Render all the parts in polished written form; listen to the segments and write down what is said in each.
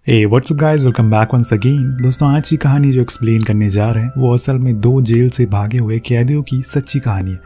Hey, what's up guys? Welcome back once again। दोस्तों आज की कहानी जो एक्सप्लेन करने जा रहे हैं वो असल में दो जेल से भागे हुए कैदियों की सच्ची कहानी है।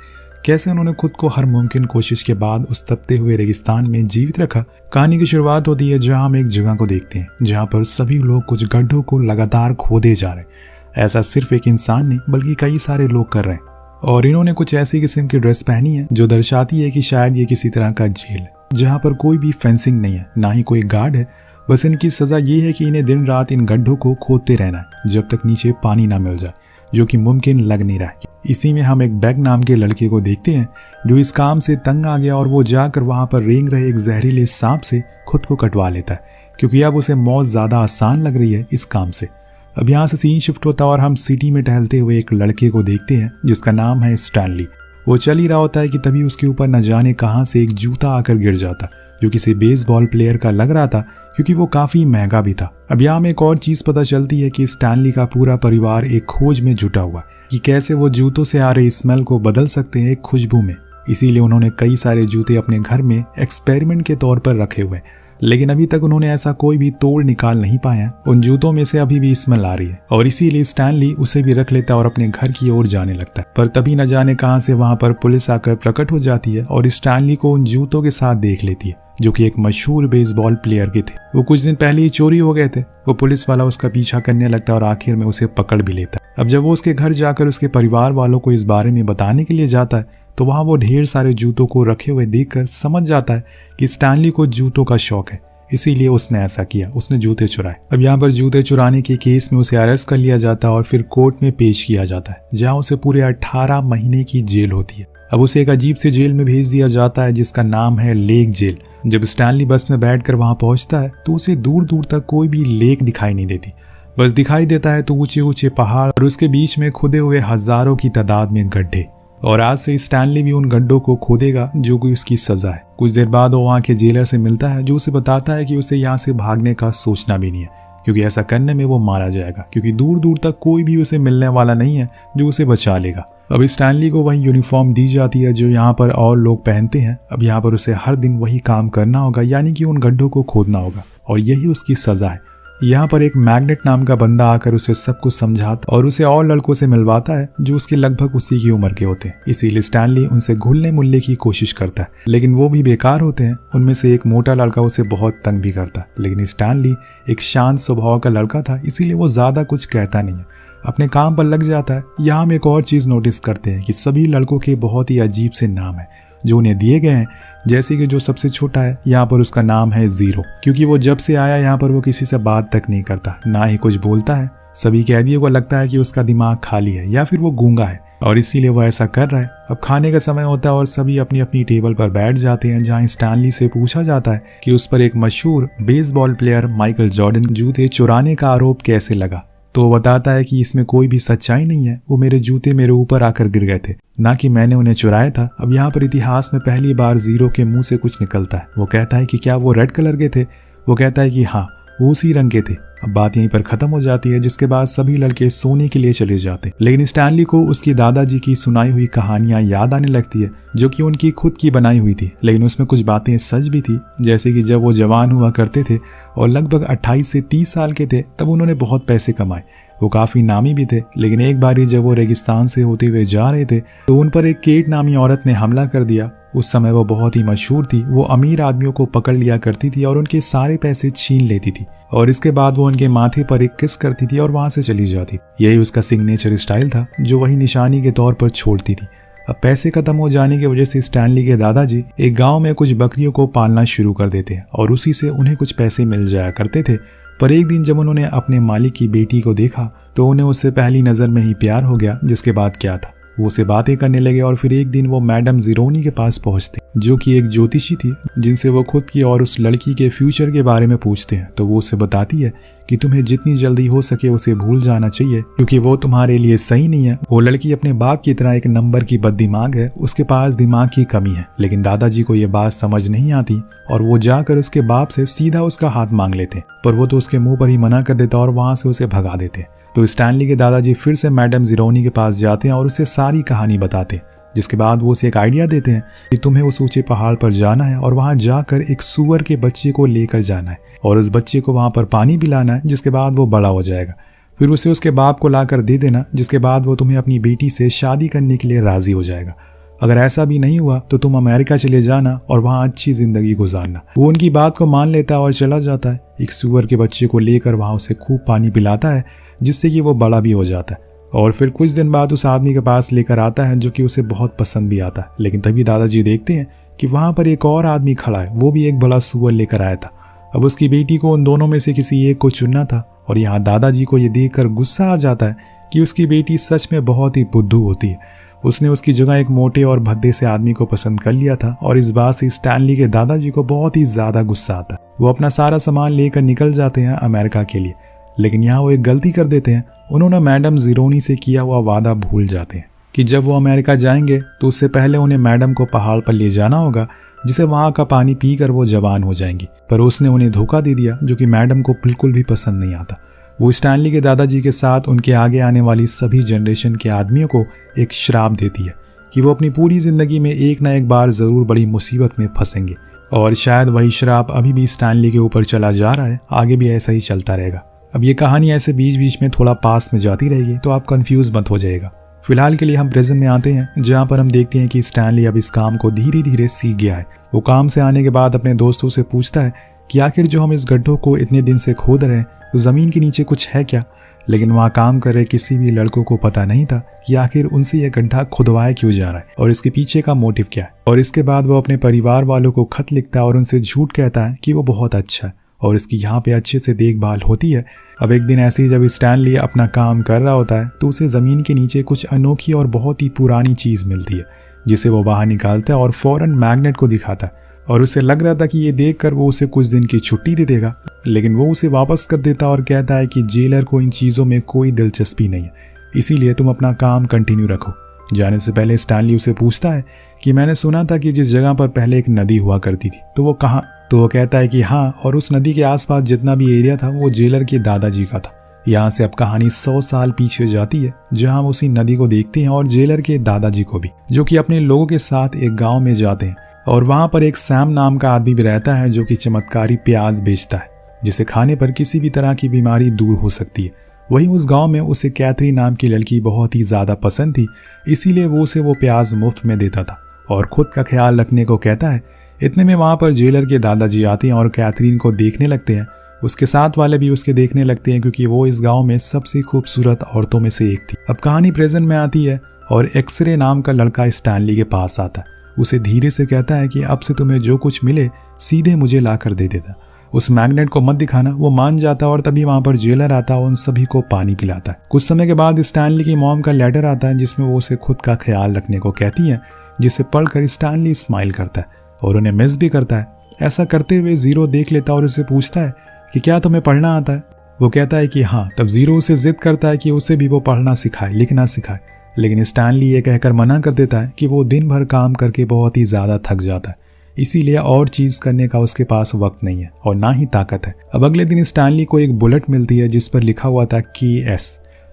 कैसे उन्होंने खुद को हर मुमकिन कोशिश के बाद उस तपते हुए रेगिस्तान में जीवित रखा। कहानी की शुरुआत होती है जहां हम एक जगह को देखते हैं जहां पर सभी लोग कुछ गड्ढों को लगातार खोदे जा रहे हैं। ऐसा सिर्फ एक इंसान नहीं बल्कि कई सारे लोग कर रहे हैं और इन्होंने कुछ ऐसी किस्म की ड्रेस पहनी है जो दर्शाती है कि शायद ये किसी तरह का जेल है जहाँ पर कोई भी फेंसिंग नहीं है, ना ही कोई गार्ड है। बस इनकी सजा ये है कि इन्हें दिन रात इन गड्ढों को खोदते रहना है जब तक नीचे पानी ना मिल जाए, जो कि मुमकिन लग नहीं रहा है। इसी में हम एक बैग नाम के लड़के को देखते हैं जो इस काम से तंग आ गया और वो जाकर वहां पर रेंग रहे एक जहरीले सांप से खुद को कटवा लेता है क्योंकि अब उसे मौत ज्यादा आसान लग रही है इस काम से। अब यहाँ से सीन शिफ्ट होता है और हम सिटी में टहलते हुए एक लड़के को देखते हैं जिसका नाम है स्टैनली। वो चल ही रहा होता है कि तभी उसके ऊपर न जाने कहां से एक जूता आकर गिर जाता जो किसी बेसबॉल प्लेयर का लग रहा था क्योंकि वो काफी महंगा भी था। अब यहाँ में एक और चीज पता चलती है कि स्टैनली का पूरा परिवार एक खोज में जुटा हुआ है कि कैसे वो जूतों से आ रही स्मेल को बदल सकते हैं एक खुशबू में। इसीलिए उन्होंने कई सारे जूते अपने घर में एक्सपेरिमेंट के तौर पर रखे हुए, लेकिन अभी तक उन्होंने ऐसा कोई भी तोड़ निकाल नहीं पाया। उन जूतों में से अभी भी स्मेल आ रही है और इसीलिए स्टैनली उसे भी रख लेता और अपने घर की ओर जाने लगता है। पर तभी न जाने कहां से वहां पर पुलिस आकर प्रकट हो जाती है और स्टैनली को उन जूतों के साथ देख लेती है जो कि एक मशहूर बेसबॉल प्लेयर के थे। वो कुछ दिन पहले ही चोरी हो गए थे। वो पुलिस वाला उसका पीछा करने लगता है और आखिर में उसे पकड़ भी लेता है। अब जब वो उसके घर जाकर उसके परिवार वालों को इस बारे में बताने के लिए जाता है तो वहां वो ढेर सारे जूतों को रखे हुए देखकर समझ जाता है कि स्टैनली को जूतों का शौक है, इसीलिए उसने ऐसा किया, उसने जूते चुराए। अब यहाँ पर जूते चुराने के केस में उसे अरेस्ट कर लिया जाता है और फिर कोर्ट में पेश किया जाता है जहाँ उसे पूरे 18 महीने की जेल होती है। अब उसे एक अजीब से जेल में भेज दिया जाता है जिसका नाम है लेक जेल। जब स्टैनली बस में बैठकर वहां पहुंचता है तो उसे दूर दूर तक कोई भी लेक दिखाई नहीं देती, बस दिखाई देता है तो ऊंचे ऊंचे पहाड़ और उसके बीच में खुदे हुए हजारों की तादाद में गड्ढे। और आज से स्टैनली भी उन गड्ढों को खोदेगा जो कि उसकी सजा है। कुछ देर बाद वो वहाँ के जेलर से मिलता है जो उसे बताता है कि उसे यहाँ से भागने का सोचना भी नहीं है क्योंकि ऐसा करने में वो मारा जाएगा क्योंकि दूर दूर तक कोई भी उसे मिलने वाला नहीं है जो उसे बचा लेगा। अब स्टैनली को वही यूनिफॉर्म दी जाती है जो यहाँ पर और लोग पहनते हैं। अब यहाँ पर उसे हर दिन वही काम करना होगा, यानी कि उन गड्ढों को खोदना होगा और यही उसकी सजा है। यहाँ पर एक मैग्नेट नाम का बंदा आकर उसे सब कुछ समझाता और उसे और लड़कों से मिलवाता है जो उसके लगभग उसी की उम्र के होते हैं। इसीलिए स्टैनली उनसे घुलने मुलने की कोशिश करता है लेकिन वो भी बेकार होते हैं। उनमें से एक मोटा लड़का उसे बहुत तंग भी करता है, लेकिन स्टैनली एक शांत स्वभाव का लड़का था इसीलिए वो ज्यादा कुछ कहता नहीं है, अपने काम पर लग जाता है। यहाँ हम एक और चीज नोटिस करते हैं कि सभी लड़कों के बहुत ही अजीब से नाम है जो उन्हें दिए गए हैं। जैसे कि जो सबसे छोटा है यहाँ पर उसका नाम है जीरो क्योंकि वो जब से आया यहाँ पर वो किसी से बात तक नहीं करता, ना ही कुछ बोलता है। सभी कैदियों को लगता है कि उसका दिमाग खाली है या फिर वो गूंगा है और इसीलिए वो ऐसा कर रहा है। अब खाने का समय होता है और सभी अपनी अपनी टेबल पर बैठ जाते हैं जहाँ स्टैनली से पूछा जाता है कि उस पर एक मशहूर बेसबॉल प्लेयर माइकल जॉर्डन जूते चुराने का आरोप कैसे लगा। तो वो बताता है कि इसमें कोई भी सच्चाई नहीं है, वो मेरे जूते मेरे ऊपर आकर गिर गए थे, ना कि मैंने उन्हें चुराया था। अब यहाँ पर इतिहास में पहली बार जीरो के मुंह से कुछ निकलता है। वो कहता है कि क्या वो रेड कलर के थे? वो कहता है कि हाँ वो उसी रंग के थे। अब बात यहीं पर खत्म हो जाती है जिसके बाद सभी लड़के सोने के लिए चले जाते, लेकिन स्टैनली को उसकी दादाजी की सुनाई हुई कहानियां याद आने लगती है जो कि उनकी खुद की बनाई हुई थी, लेकिन उसमें कुछ बातें सच भी थी। जैसे कि जब वो जवान हुआ करते थे और लगभग 28 से 30 साल के थे तब उन्होंने बहुत पैसे कमाए। वो काफी नामी भी थे, लेकिन एक बारी जब वो रेगिस्तान से होते हुए जा रहे थे तो उन पर एक केट नामी औरत ने हमला कर दिया। उस समय वो बहुत ही मशहूर थी, वो अमीर आदमियों को पकड़ लिया करती थी और उनके सारे पैसे छीन लेती थी और इसके बाद वो उनके माथे पर एक किस करती थी और वहां से चली जाती। यही उसका सिग्नेचर स्टाइल था जो वही निशानी के तौर पर छोड़ती थी। अब पैसे खत्म हो जाने की वजह से स्टैनली के दादाजी एक गांव में कुछ बकरियों को पालना शुरू कर देते हैं और उसी से उन्हें कुछ पैसे मिल जाया करते थे। पर एक दिन जब उन्होंने अपने मालिक की बेटी को देखा तो उन्हें उससे पहली नजर में ही प्यार हो गया, जिसके बाद क्या था वो उससे बातें करने लगे और फिर एक दिन वो मैडम जीरोनी के पास पहुंचते जो कि एक ज्योतिषी थी जिनसे वो खुद की और उस लड़की के फ्यूचर के बारे में पूछते हैं। तो वो उससे बताती है कि तुम्हें जितनी जल्दी हो सके उसे भूल जाना चाहिए क्योंकि वो तुम्हारे लिए सही नहीं है। वो लड़की अपने बाप की तरह एक नंबर की बददिमाग है, उसके पास दिमाग की कमी है। लेकिन दादाजी को ये बात समझ नहीं आती और वो जाकर उसके बाप से सीधा उसका हाथ मांग लेते, पर वो तो उसके मुंह पर ही मना कर देता और वहां से उसे भगा देते। तो स्टैनली के दादाजी फिर से मैडम जीरोनी के पास जाते हैं और उसे सारी कहानी बताते। जिसके बाद वो उसे एक आइडिया देते हैं कि तुम्हें उस ऊंचे पहाड़ पर जाना है और वहां जाकर एक सूअर के बच्चे को लेकर जाना है और उस बच्चे को वहां पर पानी पिलाना है, जिसके बाद वो बड़ा हो जाएगा। फिर उसे उसके बाप को लाकर दे देना, जिसके बाद वो तुम्हें अपनी बेटी से शादी करने के लिए राजी हो जाएगा। अगर ऐसा भी नहीं हुआ तो तुम अमेरिका चले जाना और वहां अच्छी जिंदगी गुजारना। वो उनकी बात को मान लेता है और चला जाता है। एक सूअर के बच्चे को लेकर वहां उसे खूब पानी पिलाता है, जिससे कि वो बड़ा भी हो जाता है। और फिर कुछ दिन बाद उस आदमी के पास लेकर आता है, जो कि उसे बहुत पसंद भी आता है। लेकिन तभी दादाजी देखते हैं कि वहां पर एक और आदमी खड़ा है, वो भी एक बड़ा सूअर लेकर आया था। अब उसकी बेटी को उन दोनों में से किसी एक को चुनना था और यहाँ दादाजी को ये देखकर गुस्सा आ जाता है कि उसकी बेटी सच में बहुत ही बुद्धू होती है। उसने उसकी जगह एक मोटे और भद्दे से आदमी को पसंद कर लिया था और इस बात से स्टैनली के दादाजी को बहुत ही ज्यादा गुस्सा आता है। वो अपना सारा सामान लेकर निकल जाते हैं अमेरिका के लिए, लेकिन यहाँ वो एक गलती कर देते हैं। उन्होंने मैडम ज़ीरोनी से किया हुआ वादा भूल जाते हैं कि जब वो अमेरिका जाएंगे तो उससे पहले उन्हें मैडम को पहाड़ पर ले जाना होगा, जिसे वहाँ का पानी पीकर वो जवान हो जाएंगी। पर उसने उन्हें धोखा दे दिया, जो कि मैडम को बिल्कुल भी पसंद नहीं आता। वो स्टैनली के दादाजी के साथ उनके आगे आने वाली सभी जनरेशन के आदमियों को एक श्राप देती है कि वो अपनी पूरी जिंदगी में एक ना एक बार जरूर बड़ी मुसीबत में फंसेंगे। और शायद वही श्राप अभी भी स्टैनली के ऊपर चला जा रहा है, आगे भी ऐसा ही चलता रहेगा। अब ये कहानी ऐसे बीच बीच में थोड़ा पास में जाती रहेगी, तो आप कंफ्यूज मत हो जाएगा। फिलहाल के लिए हम प्रेजेंट में आते हैं, जहाँ पर हम देखते हैं कि स्टैनली अब इस काम को धीरे धीरे सीख गया है। वो काम से आने के बाद अपने दोस्तों से पूछता है कि आखिर जो हम इस गड्ढों को इतने दिन से खोद रहे हैं, तो ज़मीन के नीचे कुछ है क्या। लेकिन वहाँ काम कर रहे किसी भी लड़कों को पता नहीं था कि आखिर उनसे यह गड्ढा खुदवाया क्यों जा रहा है और इसके पीछे का मोटिव क्या है। और इसके बाद वो अपने परिवार वालों को खत लिखता है और उनसे झूठ कहता है कि वो बहुत अच्छा है और इसकी यहाँ पे अच्छे से देखभाल होती है। अब एक दिन ऐसे ही जब स्टैनली अपना काम कर रहा होता है, तो उसे ज़मीन के नीचे कुछ अनोखी और बहुत ही पुरानी चीज़ मिलती है, जिसे वो बाहर निकालता है और फौरन मैग्नेट को दिखाता है। और उसे लग रहा था कि ये देखकर वो उसे कुछ दिन की छुट्टी दे देगा, लेकिन वो उसे वापस कर देता और कहता है कि जेलर को इन चीज़ों में कोई दिलचस्पी नहीं है, इसीलिए तुम अपना काम कंटिन्यू रखो। जाने से पहले स्टैनली उसे पूछता है कि मैंने सुना था कि जिस जगह पर पहले एक नदी हुआ करती थी, तो वो कहाँ। तो वो कहता है कि हाँ, और उस नदी के आसपास जितना भी एरिया था वो जेलर के दादाजी का था। यहाँ से अब कहानी 100 साल पीछे जाती है, जहाँ हम उसी नदी को देखते हैं और जेलर के दादाजी को भी, जो कि अपने लोगों के साथ एक गाँव में जाते हैं। और वहाँ पर एक सैम नाम का आदमी भी रहता है, जो कि चमत्कारी प्याज बेचता है, जिसे खाने पर किसी भी तरह की बीमारी दूर हो सकती है। वहीं उस गांव में उसे कैथरीन नाम की लड़की बहुत ही ज़्यादा पसंद थी, इसीलिए वो उसे वो प्याज मुफ्त में देता था और खुद का ख्याल रखने को कहता है। इतने में वहाँ पर जेलर के दादाजी आते हैं और कैथरीन को देखने लगते हैं। उसके साथ वाले भी उसके देखने लगते हैं, क्योंकि वो इस गाँव में सबसे खूबसूरत औरतों में से एक थी। अब कहानी प्रेजेंट में आती है और एक्सरे नाम का लड़का स्टैनली के पास आता है। उसे धीरे से कहता है कि अब से तुम्हें जो कुछ मिले सीधे मुझे ला कर दे देता, उस मैग्नेट को मत दिखाना। वो मान जाता और तभी वहां पर जेलर आता और उन सभी को पानी पिलाता है। कुछ समय के बाद स्टैनली की मॉम का लेटर आता है, जिसमें वो उसे खुद का ख्याल रखने को कहती है, जिसे पढ़कर स्टैनली स्माइल करता है और उन्हें मिस भी करता है। ऐसा करते हुए जीरो देख लेता और उसे पूछता है कि क्या तुम्हें पढ़ना आता है। वो कहता है कि हाँ। तब जीरो उसे जिद करता है कि उसे भी वो पढ़ना सिखाए, लिखना सिखाए, लेकिन स्टैनली ये कहकर मना कर देता है कि वो दिन भर काम करके बहुत ही ज़्यादा थक जाता है, इसीलिए और चीज़ करने का उसके पास वक्त नहीं है और ना ही ताकत है। अब अगले दिन स्टैनली को एक बुलेट मिलती है, जिस पर लिखा हुआ था KS,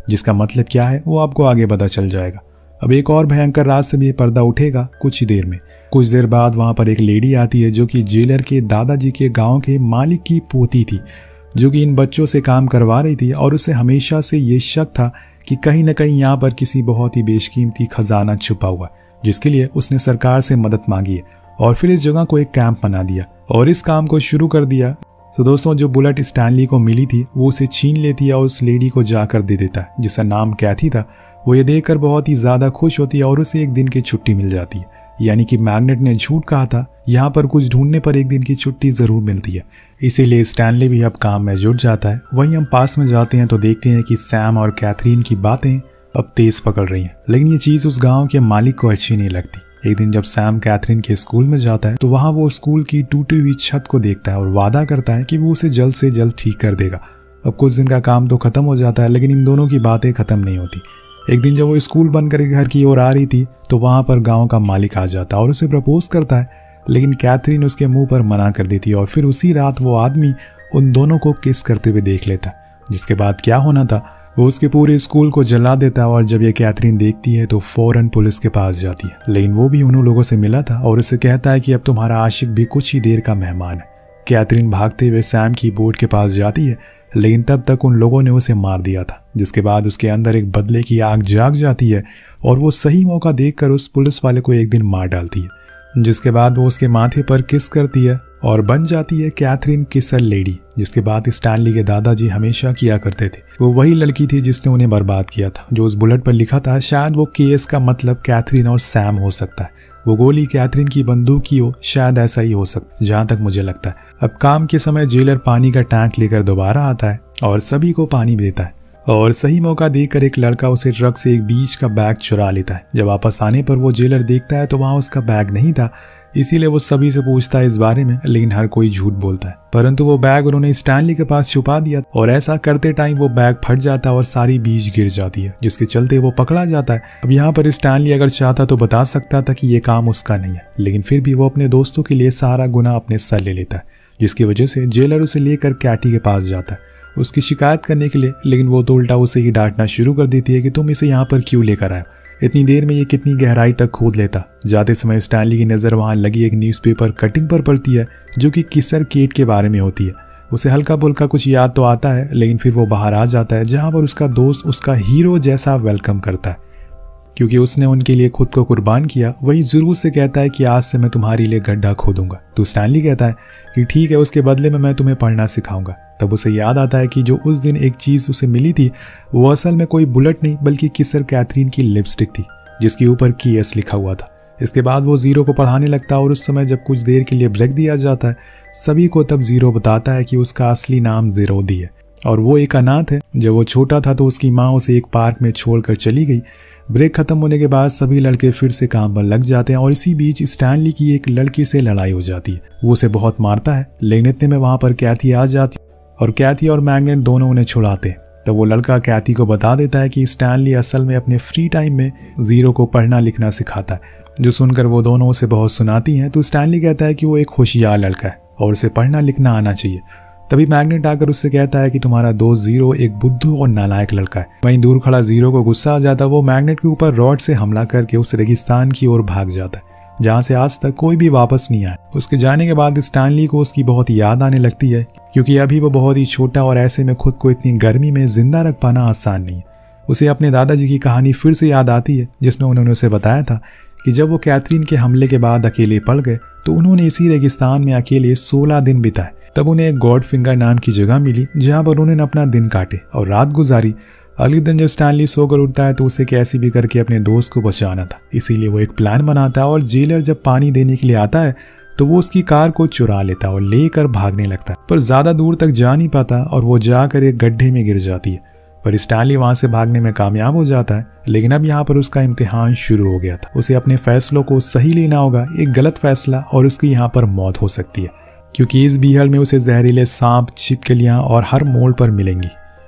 जिसका मतलब क्या है वो आपको आगे पता चल जाएगा। अब एक और भयंकर राज से भी पर्दा उठेगा कुछ ही देर में। कुछ देर बाद वहाँ पर एक लेडी आती है, जो कि जेलर के दादाजी के गाँव के मालिक की पोती थी, जो कि इन बच्चों से काम करवा रही थी। और उसे हमेशा से ये शक था कि कहीं न कहीं यहाँ पर किसी बहुत ही बेशकीमती खजाना छुपा हुआ है, जिसके लिए उसने सरकार से मदद मांगी है और फिर इस जगह को एक कैंप बना दिया और इस काम को शुरू कर दिया। तो दोस्तों, जो बुलेट स्टैनली को मिली थी वो उसे छीन लेती है और उस लेडी को जाकर दे देता है, जिसका नाम कैथी था। वो ये देखकर बहुत ही ज़्यादा खुश होती है और उसे एक दिन की छुट्टी मिल जाती है, यानी कि मैग्नेट ने झूठ कहा था, यहाँ पर कुछ ढूंढने पर एक दिन की छुट्टी ज़रूर मिलती है। इसीलिए स्टैनली भी अब काम में जुट जाता है। वहीं हम पास में जाते हैं तो देखते हैं कि सैम और कैथरीन की बातें अब तेज पकड़ रही हैं, लेकिन ये चीज़ उस गांव के मालिक को अच्छी नहीं लगती। एक दिन जब सैम कैथरीन के स्कूल में जाता है तो वहाँ वो स्कूल की टूटी हुई छत को देखता है और वादा करता है कि वो उसे जल्द से जल्द ठीक कर देगा। अब कुछ दिन का काम तो खत्म हो जाता है, लेकिन इन दोनों की बातें खत्म नहीं होती। एक दिन जब वो स्कूल बंद करके घर की ओर आ रही थी तो वहाँ पर गाँव का मालिक आ जाता है और उसे प्रपोज करता है, लेकिन कैथरीन उसके मुंह पर मना कर देती है और फिर उसी रात वो आदमी उन दोनों को किस करते हुए देख लेता। जिसके बाद क्या होना था वो उसके पूरे स्कूल को जला देता है और जब ये कैथरीन देखती है तो फौरन पुलिस के पास जाती है। लेकिन वो भी उन लोगों से मिला था और उसे कहता है कि अब तुम्हारा आशिक भी कुछ ही देर का मेहमान है। कैथरीन भागते हुए सैम की बोट के पास जाती है, लेकिन तब तक उन लोगों ने उसे मार दिया था, जिसके बाद उसके अंदर एक बदले की आग जाग जाती है और वो सही मौका देखकर उस पुलिस वाले को एक दिन मार डालती है, जिसके बाद वो उसके माथे पर किस करती है और बन जाती है कैथरीन किसर लेडी, जिसके बाद स्टैनली के दादाजी हमेशा किया करते थे। वो वही लड़की थी जिसने उन्हें बर्बाद किया था, जो उस बुलेट पर लिखा था शायद वो केस का मतलब कैथरीन और सैम हो सकता है। वो गोली कैथरीन की बंदूक की हो, शायद ऐसा ही हो सकता, जहां तक मुझे लगता है। अब काम के समय जेलर पानी का टैंक लेकर दोबारा आता है और सभी को पानी देता है और सही मौका देखकर एक लड़का उसे ट्रक से एक बीच का बैग चुरा लेता है। जब वापस आने पर वो जेलर देखता है तो वहां उसका बैग नहीं था, इसीलिए वो सभी से पूछता है इस बारे में, लेकिन हर कोई झूठ बोलता है। परंतु वो बैग उन्होंने स्टैनली के पास छुपा दिया और ऐसा करते टाइम वो बैग फट जाता है और सारी बीज गिर जाती है, जिसके चलते वो पकड़ा जाता है। अब यहाँ पर स्टैनली अगर चाहता तो बता सकता था कि ये काम उसका नहीं है, लेकिन फिर भी वो अपने दोस्तों के लिए सारा गुनाह अपने सर ले लेता है, जिसकी वजह से जेलर उसे लेकर कैटी के पास जाता है उसकी शिकायत करने के लिए। लेकिन वो तो उल्टा उसे ही डांटना शुरू कर देती है कि तुम इसे यहाँ पर क्यों लेकर आए, इतनी देर में ये कितनी गहराई तक खोद लेता। जाते समय स्टैनली की नज़र वहाँ लगी एक न्यूज़पेपर कटिंग पर पड़ती है जो कि किसर केट के बारे में होती है। उसे हल्का फुल्का कुछ याद तो आता है, लेकिन फिर वो बाहर आ जाता है जहाँ पर उसका दोस्त उसका हीरो जैसा वेलकम करता है, क्योंकि उसने उनके लिए खुद को कुर्बान किया। वही जरूर से कहता है कि आज से मैं तुम्हारे लिए गड्ढा खोदूंगा। तो स्टैनली कहता है कि ठीक है, उसके बदले में मैं तुम्हें पढ़ना सिखाऊंगा। तब उसे याद आता है कि जो उस दिन एक चीज़ उसे मिली थी वो असल में कोई बुलेट नहीं बल्कि किसर कैथरीन की लिपस्टिक थी, जिसके ऊपर केएस लिखा हुआ था। इसके बाद वो जीरो को पढ़ाने लगता है और उस समय जब कुछ देर के लिए ब्रेक दिया जाता है सभी को, तब जीरो बताता है कि उसका असली नाम जेरोदी है और वो एक अनाथ है। जब वो छोटा था तो उसकी माँ उसे एक पार्क में छोड़कर चली गई। ब्रेक खत्म होने के बाद सभी लड़के फिर से काम पर लग जाते हैं और इसी बीच स्टैनली की एक लड़की से लड़ाई हो जाती है। वो उसे बहुत मारता है, लेकिन इतने में वहां पर कैथी आ जाती और कैथी और मैग्नेट दोनों उन्हें छुड़ाते हैं। तब वो लड़का कैथी को बता देता है कि स्टैनली असल में अपने फ्री टाइम में जीरो को पढ़ना लिखना सिखाता है, जो सुनकर वो दोनों उसे बहुत सुनाती हैं। तो स्टैनली कहता है कि वो एक होशियार लड़का है और उसे पढ़ना लिखना आना चाहिए। तभी मैग्नेट आकर उससे कहता है कि तुम्हारा दोस्त जीरो एक बुद्धू और नालायक लड़का है। वहीं दूर खड़ा जीरो को गुस्सा आ जाता है, वो मैग्नेट के ऊपर रॉड से हमला करके उस रेगिस्तान की ओर भाग जाता है जहां से आज तक कोई भी वापस नहीं आया। उसके जाने के बाद स्टैनली को उसकी बहुत याद आने लगती है, क्योंकि अभी वो बहुत ही छोटा और ऐसे में खुद को इतनी गर्मी में जिंदा रख पाना आसान नहीं है। उसे अपने दादाजी की कहानी फिर से याद आती है जिसमें उन्होंने उसे बताया था कि जब वो कैथरीन के हमले के बाद अकेले पड़ गए तो उन्होंने इसी रेगिस्तान में अकेले 16 दिन बिताए। तब उन्हें एक गॉड फिंगर नाम की जगह मिली जहां पर उन्होंने अपना दिन काटे और रात गुजारी। अगले दिन जब स्टैनली सोकर उठता है तो उसे कैसे भी करके अपने दोस्त को बचाना था, इसीलिए वो एक प्लान बनाता है और जेलर जब पानी देने के लिए आता है तो वो उसकी कार को चुरा लेता है और लेकर भागने लगता है, पर ज्यादा दूर तक जा नहीं पाता और वो जाकर एक गड्ढे में गिर जाती है। पर स्टैनली वहां से भागने में कामयाब हो जाता है, लेकिन अब यहाँ पर उसका इम्तिहान शुरू हो गया था। उसे अपने फैसलों को सही लेना होगा, एक गलत फैसला और उसकी यहाँ पर मौत हो सकती है, क्योंकि इस बीहल में उसे जहरीले सांप, छिपकलियां और हर मोड़ पर मिलेंगी।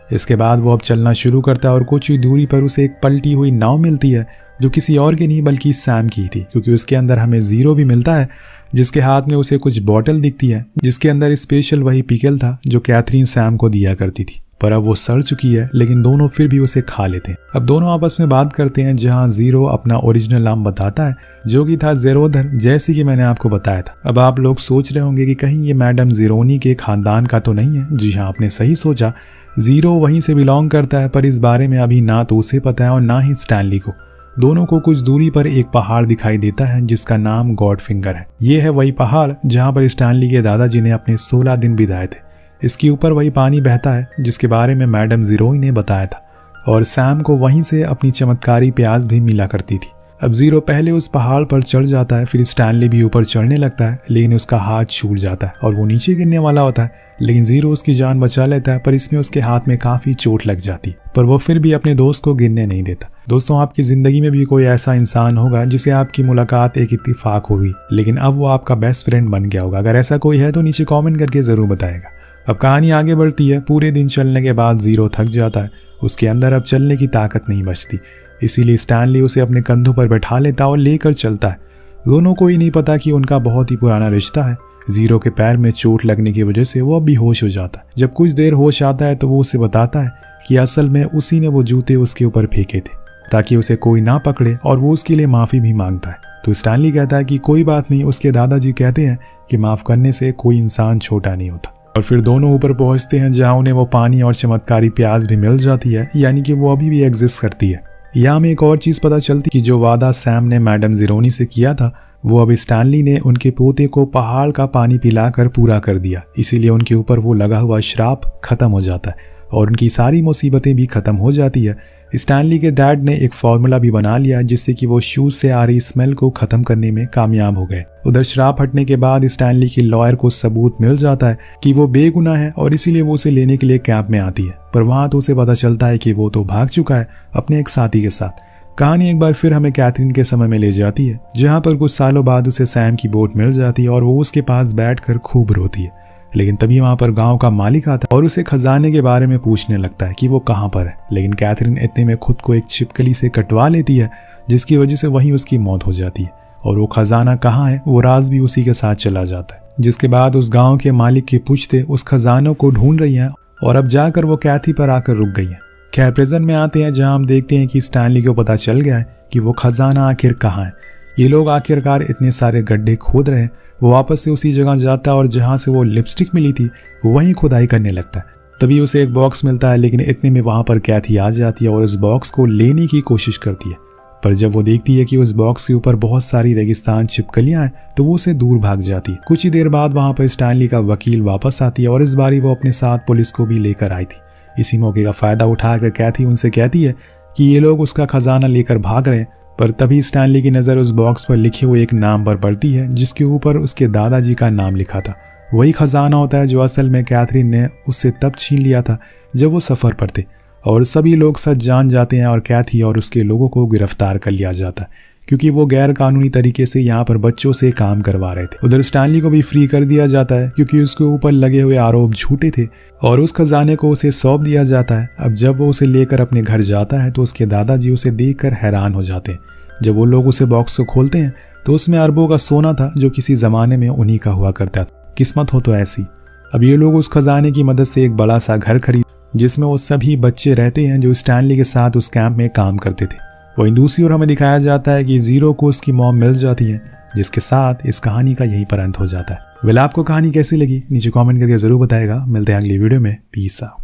इसके बाद वो अब चलना शुरू करता है और कुछ ही दूरी पर उसे एक पलटी हुई नाव मिलती है जो किसी और की नहीं बल्कि सैम की थी, क्योंकि उसके अंदर हमें जीरो भी मिलता है जिसके हाथ में उसे कुछ बॉटल दिखती है जिसके अंदर स्पेशल वही पिकल था जो कैथरीन सैम को दिया करती थी। पर अब वो सड़ चुकी है, लेकिन दोनों फिर भी उसे खा लेते हैं। अब दोनों आपस में बात करते हैं जहां जीरो अपना ओरिजिनल नाम बताता है जो कि था जेरोधर, जैसे कि मैंने आपको बताया था। अब आप लोग सोच रहे होंगे कि कहीं ये मैडम जीरोनी के खानदान का तो नहीं है। जी हाँ, आपने सही सोचा, जीरो वहीं से बिलोंग करता है, पर इस बारे में अभी ना तो उसे पता है और ना ही स्टैनली को। दोनों को कुछ दूरी पर एक पहाड़ दिखाई देता है जिसका नाम गॉड फिंगर है। ये है वही पहाड़ जहां पर स्टैनली के दादाजी ने अपने 16 दिन बिताए थे। इसके ऊपर वही पानी बहता है जिसके बारे में मैडम जीरोई ने बताया था और सैम को वहीं से अपनी चमत्कारी प्याज भी मिला करती थी। अब जीरो पहले उस पहाड़ पर चढ़ जाता है, फिर स्टैनली भी ऊपर चढ़ने लगता है, लेकिन उसका हाथ छूट जाता है और वो नीचे गिरने वाला होता है, लेकिन जीरो उसकी जान बचा लेता है। पर इसमें उसके हाथ में काफी चोट लग जाती, पर वो फिर भी अपने दोस्त को गिरने नहीं देता। दोस्तों, आपकी जिंदगी में भी कोई ऐसा इंसान होगा जिसे आपकी मुलाकात एक इत्तेफाक होगी, लेकिन अब वो आपका बेस्ट फ्रेंड बन गया होगा। अगर ऐसा कोई है तो नीचे कॉमेंट करके जरूर बताएगा। अब कहानी आगे बढ़ती है। पूरे दिन चलने के बाद जीरो थक जाता है, उसके अंदर अब चलने की ताकत नहीं बचती, इसीलिए स्टैनली उसे अपने कंधों पर बैठा लेता और लेकर चलता है। दोनों को ही नहीं पता कि उनका बहुत ही पुराना रिश्ता है। जीरो के पैर में चोट लगने की वजह से वो अब बेहोश हो जाता है। जब कुछ देर होश आता है तो वो उसे बताता है कि असल में उसी ने वो जूते उसके ऊपर फेंके थे ताकि उसे कोई ना पकड़े, और वो उसके लिए माफ़ी भी मांगता है। तो स्टैनली कहता है कि कोई बात नहीं, उसके दादाजी कहते हैं कि माफ़ करने से कोई इंसान छोटा नहीं होता। और फिर दोनों ऊपर पहुंचते हैं जहां उन्हें वो पानी और चमत्कारी प्याज भी मिल जाती है, यानी कि वो अभी भी एग्जिस्ट करती है। यहाँ हमें एक और चीज़ पता चलती कि जो वादा सैम ने मैडम ज़ीरोनी से किया था वो अब स्टैनली ने उनके पोते को पहाड़ का पानी पिलाकर पूरा कर दिया। इसीलिए उनके ऊपर वो लगा हुआ श्राप खत्म हो जाता है और उनकी सारी मुसीबतें भी खत्म हो जाती है। स्टैनली के डैड ने एक फार्मूला भी बना लिया जिससे कि वो शूज से आ रही स्मेल को खत्म करने में कामयाब हो गए। उधर श्राप हटने के बाद स्टैनली की लॉयर को सबूत मिल जाता है कि वो बेगुनाह है और इसीलिए वो उसे लेने के लिए कैंप में आती है, पर वहां तो उसे पता चलता है कि वो तो भाग चुका है अपने एक साथी के साथ। कहानी एक बार फिर हमें कैथरीन के समय में ले जाती है जहां पर कुछ सालों बाद उसे सैम की बोट मिल जाती है और वो उसके पास बैठकर खूब रोती है। लेकिन तभी वहां पर गांव का मालिक आता है और उसे खजाने के बारे में पूछने लगता है कि वो कहां पर है। लेकिन कैथरीन इतने में खुद को एक छिपकली से कटवा लेती है जिसकी वजह से वहीं उसकी मौत हो जाती है और वो खजाना कहाँ है वो राज भी उसी के साथ चला जाता है। जिसके बाद उस गाँव के मालिक के पूछते उस खजानों को ढूंढ रही है और अब जाकर वो कैथी पर आकर रुक गई है। खैर प्रेजेंट में आते हैं जहां हम देखते हैं कि स्टैनली को पता चल गया है कि वो खजाना आखिर कहाँ है। ये लोग आखिरकार इतने सारे गड्ढे खोद रहे हैं। वो वापस से उसी जगह जाता है और जहां से वो लिपस्टिक मिली थी वहीं खुदाई करने लगता है। तभी उसे एक बॉक्स मिलता है, लेकिन इतने में वहां पर कैथी आ जाती है और उस बॉक्स को लेने की कोशिश करती है, पर जब वो देखती है कि उस बॉक्स के ऊपर बहुत सारी रेगिस्तान छिपकलियां हैं तो वो उसे दूर भाग जाती है। कुछ ही देर बाद वहां पर स्टैनली का वकील वापस आती है और इस बारी वो अपने साथ पुलिस को भी लेकर आई थी। इसी मौके का फायदा उठाकर कैथी उनसे कहती है कि ये लोग उसका खजाना लेकर भाग रहे हैं, पर तभी स्टैनली की नज़र उस बॉक्स पर लिखे हुए एक नाम पर पड़ती है जिसके ऊपर उसके दादाजी का नाम लिखा था। वही खजाना होता है जो असल में कैथरीन ने उससे तब छीन लिया था जब वो सफ़र पर थे, और सभी लोग सच जान जाते हैं और कैथी और उसके लोगों को गिरफ्तार कर लिया जाता है क्योंकि वो गैर कानूनी तरीके से यहाँ पर बच्चों से काम करवा रहे थे। उधर स्टैनली को भी फ्री कर दिया जाता है क्योंकि उसके ऊपर लगे हुए आरोप झूठे थे और उस खजाने को उसे सौंप दिया जाता है। अब जब वो उसे लेकर अपने घर जाता है तो उसके दादाजी उसे देखकर हैरान हो जाते हैं। जब वो लोग उसे बॉक्स को खोलते हैं तो उसमें अरबों का सोना था जो किसी जमाने में उन्हीं का हुआ करता था। किस्मत हो तो ऐसी। अब ये लोग उस खजाने की मदद से एक बड़ा सा घर खरीद जिसमें वो सभी बच्चे रहते हैं जो स्टैनली के साथ उस कैंप में काम करते थे। वहीं दूसरी ओर हमें दिखाया जाता है कि जीरो को उसकी मॉम मिल जाती है, जिसके साथ इस कहानी का यहीं पर अंत हो जाता है। वेल, आपको कहानी कैसी लगी नीचे कमेंट करके जरूर बताएगा। मिलते हैं अगली वीडियो में। Peace out.